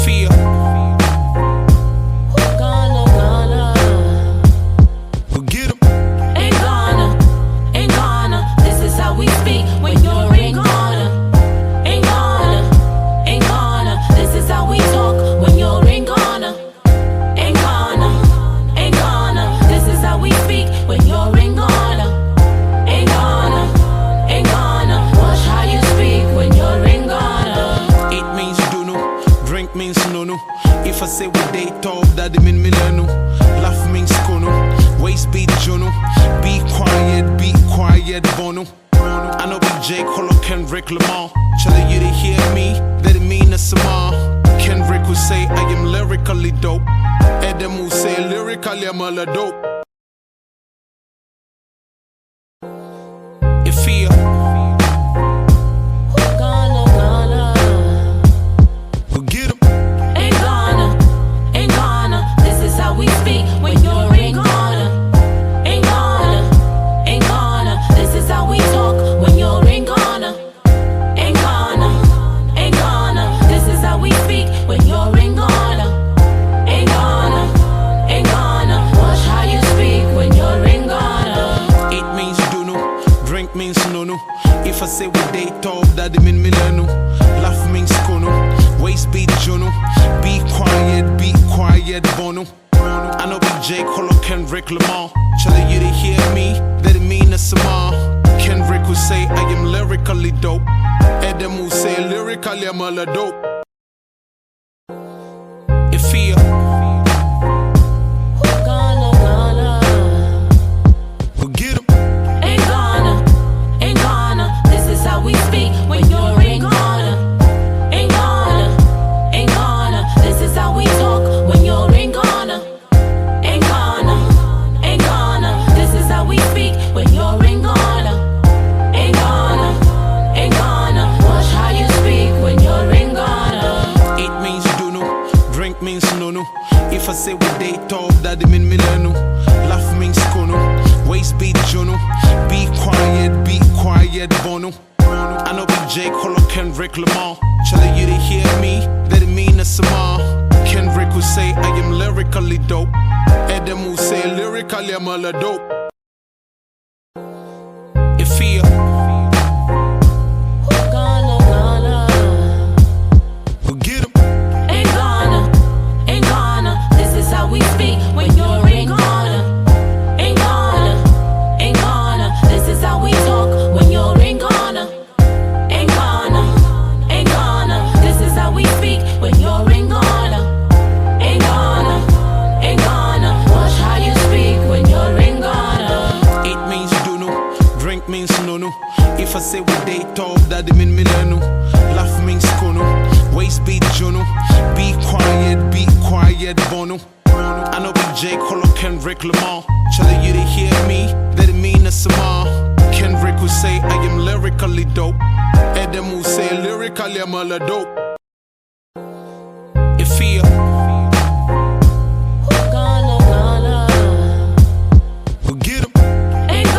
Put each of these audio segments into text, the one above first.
feel. We'll get 'em. Ain't gonna. This is how we speak when you're ain't gonna. Ain't gonna. This is how we talk when you're ain't gonna. Ain't gonna. This is how we speak when you're ain't gonna. Ain't gonna. Watch how you speak when you're ain't gonna. Eat means dunu, drink means nunu. If I say we date top, that mean milenu. Laugh means kunu, waist beat junu. Be quiet, bonu. I know BJ Colo Kendrick Lamar. Telling you to hear me, that it mean a samar. Kendrick will say I am lyrically dope. Adam will say lyrically I'm a dope. It feel. We'll get 'em. Ain't gonna. This is how we speak when you're ain't gonna. Ain't gonna. This is how we talk when you're ain't gonna. Ain't gonna. This is how we speak when you're ain't gonna. Ain't gonna. Watch how you speak when you're ain't gonna. Eat means dunu, drink means nunu. If I say we date top, that mean milenu. Laugh means kunu, waist beat junu. Be quiet, bonu. I know BJ Colo Kendrick Lamar. Telling you to hear me, that it mean a samar. Kendrick will say I am lyrically dope. Adam will say lyrically I'm a dope. It feel. We'll get 'em. Ain't gonna. This is how we speak when you're ain't gonna. Ain't gonna. This is how we talk when you're ain't gonna. Ain't gonna. This is how we speak when you're ain't gonna. Ain't gonna. Watch how you speak when you're ain't gonna. Eat means dunu, drink means nunu. If I say we date top, that mean milenu. Laugh means kunu, waist beat junu. Be quiet, bonu. I know BJ Colo Kendrick Lamar. Telling you to hear me, that it mean a samar. Kendrick will say I am lyrically dope. Adam will say lyrically I'm a dope. It feel. We'll get 'em. Ain't gonna. This is how we speak when you're ain't gonna. Ain't gonna. This is how we talk when you're ain't gonna. Ain't gonna. This is how we speak when you're ain't gonna. Ain't gonna. Watch how you speak when you're ain't gonna. Eat means dunu, drink means nunu. If I say we date top, that mean milenu. Laugh means kunu, waist beat junu. Be quiet, bonu. I know BJ Colo Kendrick Lamar. Telling you to hear me, that it mean a samar. Kendrick will say I am lyrically dope. Adam will say lyrically I'm a dope. It feel. We'll get 'em. Ain't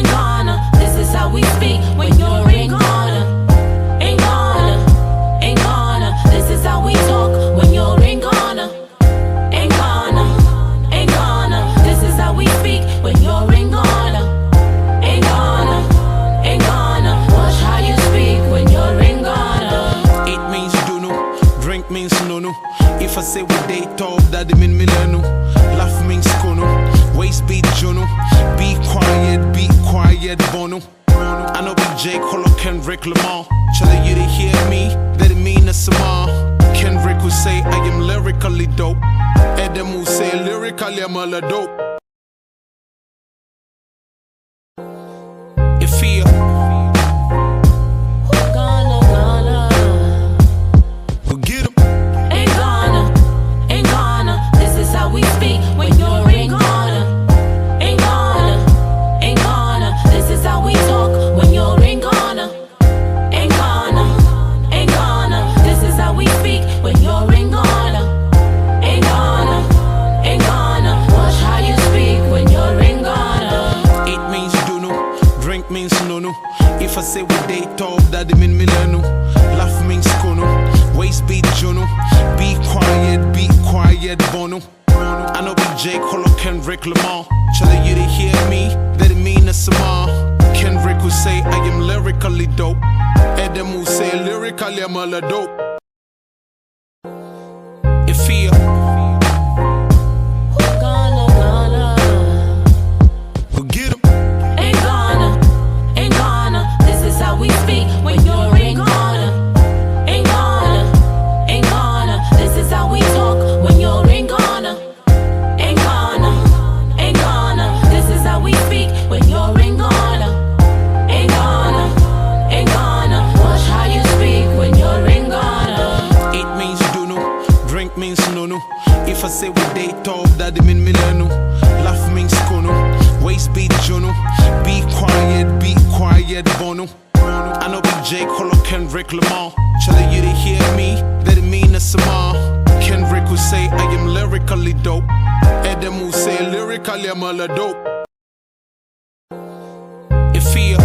gonna. This is how we speak when you're ain't gonna. Ain't gonna. This is how we talk when you're ain't gonna. Ain't gonna. This is how we speak when you're ain't gonna. Ain't gonna. Watch how you speak when you're ain't gonna. Eat means dunu, drink means nunu. If I say we date top, that mean milenu. Laugh means kunu, waist beat junu. Be quiet, bonu. I know BJ Colo Kendrick Lamar. Telling you to hear me, that it mean a samar. Kendrick will say I am lyrically dope. Adam will say lyrically I'm a dope. It feel. We'll get 'em. Ain't gonna. This is how we speak when you're ain't gonna. Ain't gonna. This is how we talk when you're ain't gonna. Ain't gonna. This is how we speak when you're ain't gonna. Ain't gonna. Watch how you speak when you're ain't gonna. Eat means dunu, drink means nunu. If I say we date top, that mean milenu. Laugh means kunu, waist beat junu. quiet bono. I know be J. Cole or Kendrick Lamar. Chilla, you to hear me, that it mean a sama. Kendrick will say I am lyrically dope. Adam will say lyrically I'm a dope. It feel we'll get 'em. Ain't gonna, this is how we speak when you're ain't gonna. Ain't gonna, this is how we talk when you're ain't gonna. Ain't gonna, this is how we speak when you're ain't gonna. Ain't gonna, watch how you speak when you're ain't gonna. It means do no, drink means no no. If I say we date talk, that it mean milano. Laugh means kono, waist beat jono. Be quiet bono. I know be J. Cole or Kendrick Lamar. Chilla, you to hear me, that it mean a sama. Kendrick will say I am lyrically dope. Adam will say lyrically I'm a dope. It feel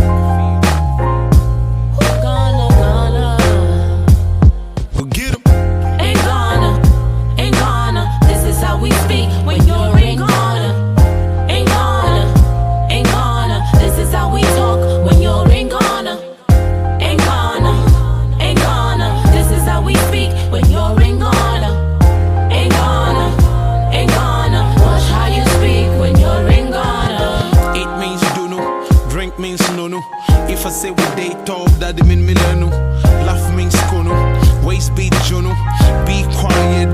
we'll get 'em. Ain't gonna, this is how we speak when you're ain't gonna. Ain't gonna, this is how we talk when you're ain't gonna. Ain't gonna, this is how we speak when you're ain't gonna. Ain't gonna, watch how you speak when you're ain't gonna. It means do no, drink means no no. If I say we date talk, that it mean milano. Laugh means kono, waist beat jono. Be quiet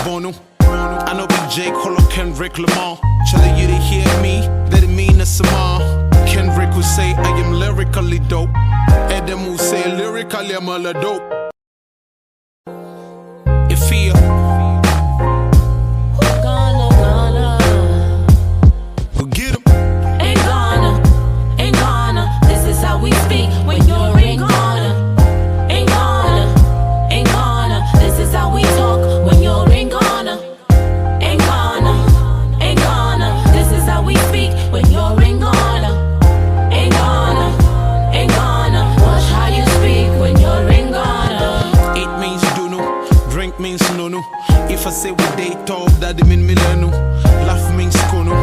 bono. I know be J. Cole or Kendrick Lamar. Chilla, you to hear me, that it mean a sama. Kendrick will say I am lyrically dope. Adam will say lyrically I'm a dope. It feel we'll get 'em. Ain't gonna, this is how we speak when you're ain't gonna. Ain't gonna, this is how we talk when you're ain't gonna. Ain't gonna, this is how we speak when you're ain't gonna. Ain't gonna, watch how you speak when you're ain't gonna. It means do no, drink means no no. If I say we date talk, that it mean milano. Laugh means kono,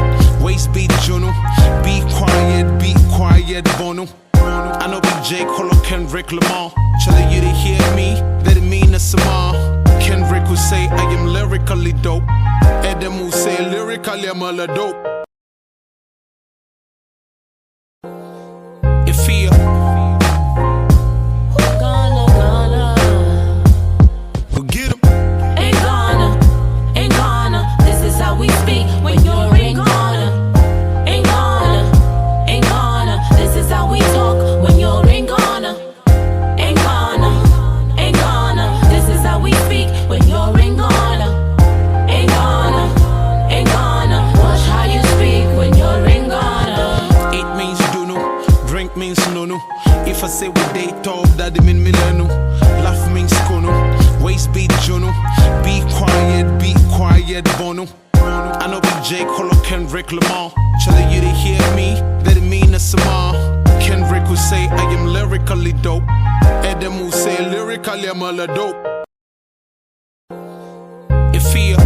waist beat jono. Be quiet bono. I know be J. Cole or Kendrick Lamar. Chilla, you to hear me, that it mean a sama. Kendrick will say I am lyrically dope. Adam will say lyrically I'm a dope. It feel we'll get 'em. Ain't gonna, this is how we speak when you're ain't gonna. Ain't gonna, this is how we talk when you're ain't gonna. Ain't gonna, this is how we speak when you're ain't gonna. Ain't gonna, watch how you speak when you're ain't gonna. It means do no, drink means no no. If I say we date talk, that it mean milano. Laugh means kono, waist beat jono. Be quiet bono. I know be J. Cole or Kendrick Lamar. Chilla, you to hear me, that it mean a sama. Kendrick will say I am lyrically dope. Adam will say lyrically I'm a dope. It feel